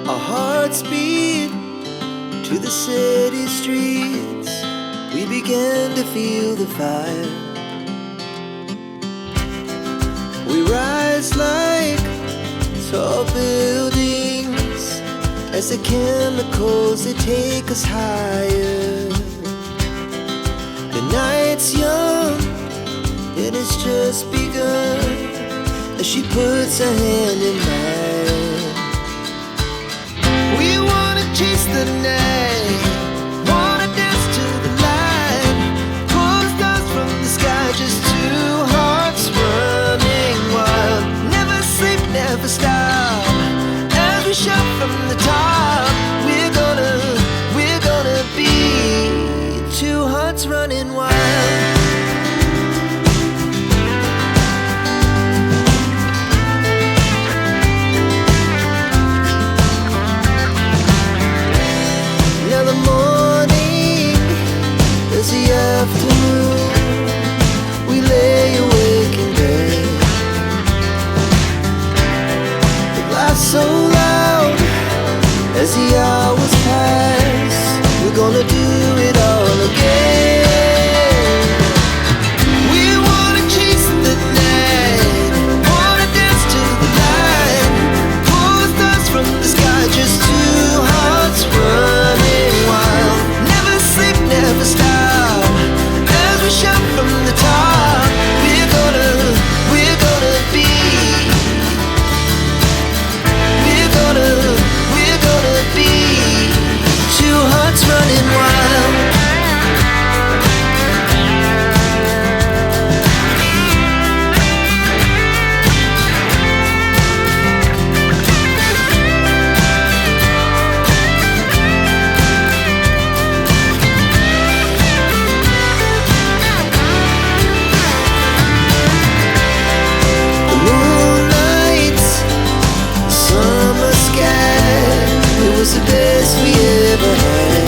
Our hearts beat to the city streets. We began to feel the fire. We rise like tall buildings as the chemicals, they take us higher. The night's young, it has just begun, as she puts her hand in mine. We wanna chase the night, wanna dance to the light, pull stars from the sky, just two hearts running wild. Never sleep, never stop, as we shout from the top. We're gonna be two hearts running wild. Now the morning is the afternoon. We lay awake in bed. The glass so loud as the hours pass. We're gonna do it all again. We wanna chase the night, wanna dance to the light, pull stars from the sky, just two hearts running wild. Never sleep, never stop, as we shout from the top. We're gonna be, we're gonna be two hearts running wild. The moonlight, summer sky, it was the best we ever had.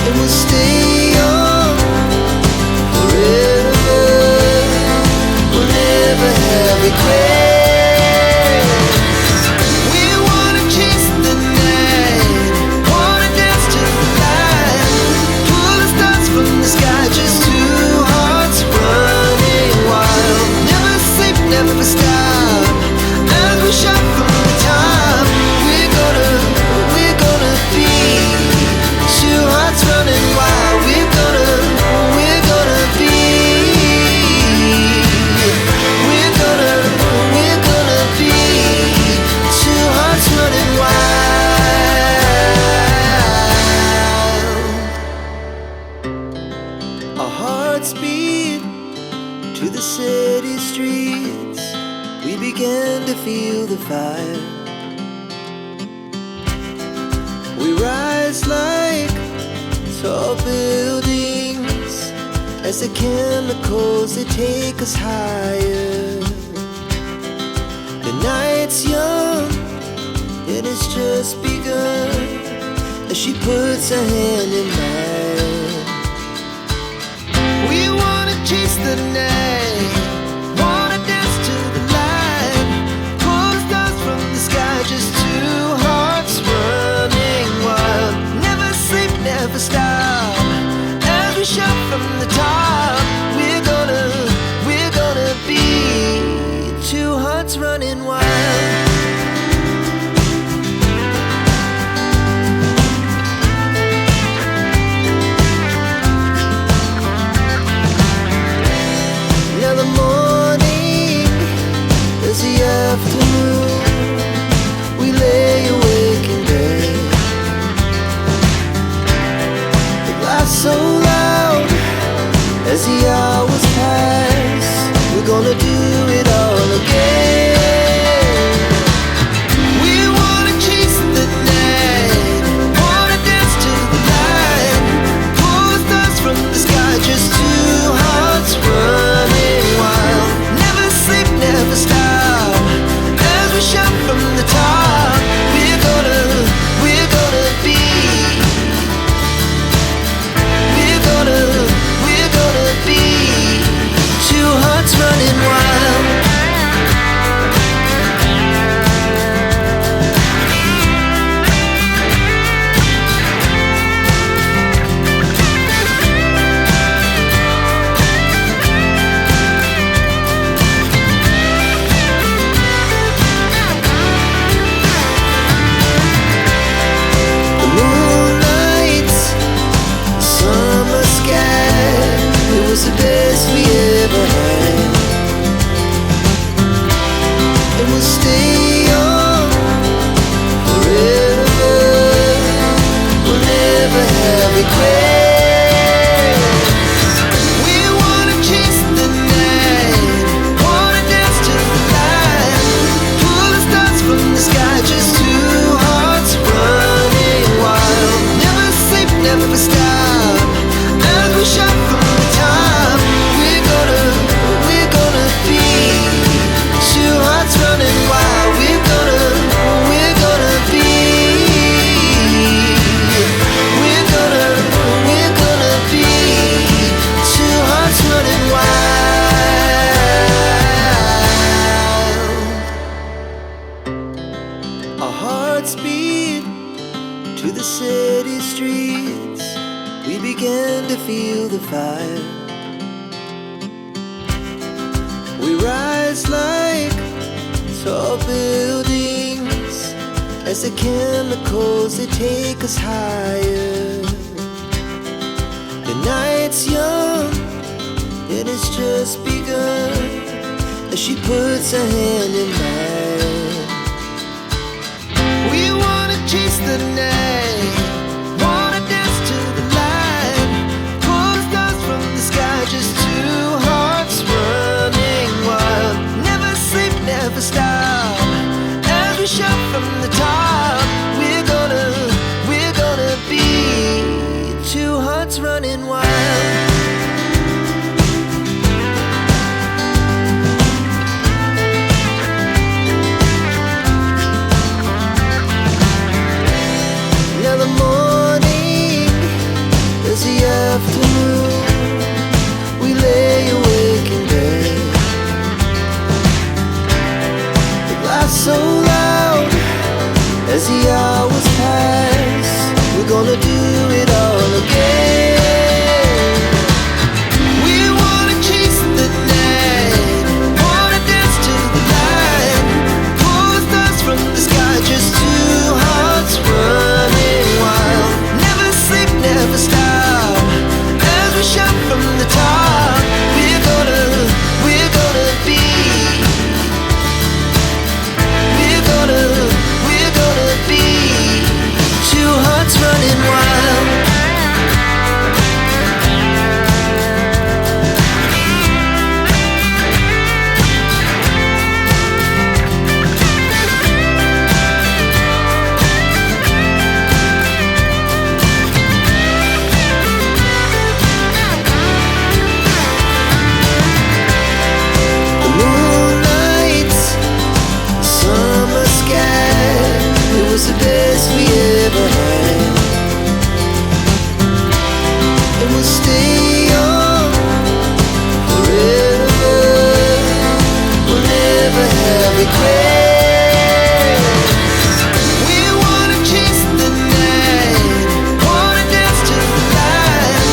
And we'll stay on forever. We'll never have regrets. We wanna chase the night, wanna dance to the light, pull the stars from the sky, just two hearts running wild. Never sleep, never stop, as we shout from the top. We're gonna be two hearts running wild. We're gonna be, we're gonna be two hearts running wild. Our hearts beat to the city streets. We began to feel the fire. We rise like tall buildings as the chemicals, they take us higher. The night's young, it has just begun, as she puts her hand in mine. We wanna chase the night, wanna dance to the light, pull stars from the sky, just two hearts running wild. Never sleep, never stop, as we shout from the top. We're gonna be two hearts running wild. Now the morning is the afternoon. We lay awake in bed. The glass so loud as the hours pass. We're gonna do it all again. will stay young forever. We'll never have regrets. We wanna chase the night, wanna dance to the light, pull the stars from the sky, just two hearts running wild. Never sleep, never stop, as we shout from the top. We're gonna be two hearts running wild. We're gonna be. We're gonna be two hearts running wild. Our hearts beat to the city streets. We began to feel the fire. We rise like tall buildings as the chemicals, they take us higher. The night's young, it has just begun, as she puts her hand in mine. We wanna chase the night, wanna dance to the light, pull the stars from the sky, just two hearts running wild. Never sleep, never stop, as we shout from the top. We're gonna be two hearts running wild. Now the morning is the afternoon. We lay awake in bed, the laugh so loud as the hours pass. We're gonna do it all again. We wanna chase the night, wanna dance to the light, pull the stars from the sky, just two hearts running wild. Never sleep, never stop, as we shout from the top. We're gonna be. We're gonna be two hearts running wild. The moonlight, summer sky, it was the best we ever had. And we'll stay young forever. We'll never have regrets. We wanna chase the night, wanna dance to the light,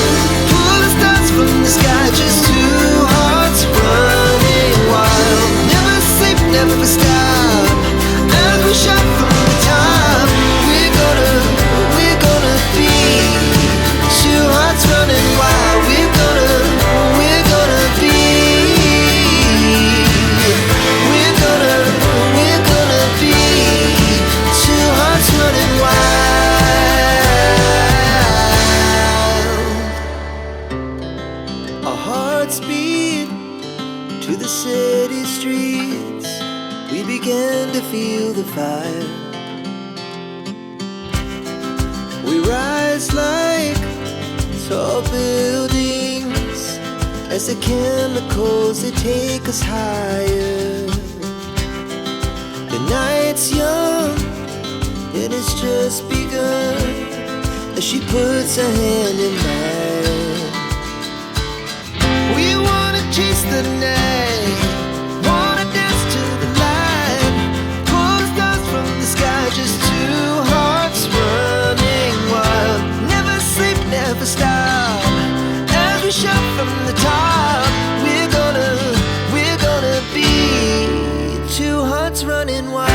pull the stars from the sky, just two hearts running wild. Never sleep, never stop, as we shout from the top. We're gonna be two hearts running wild. We're gonna be. We're gonna be two hearts running wild. Our hearts beat to the city streets. We began to feel the fire. We rise like tall buildings as the chemicals, they take us higher. The night's young, it has just begun, as she puts her hand in mine. We wanna chase the night, wanna dance to the light, pull the stars from the sky, just two hearts running wild. Never sleep, never stop, as we shout from the top. We're gonna be two hearts running wild.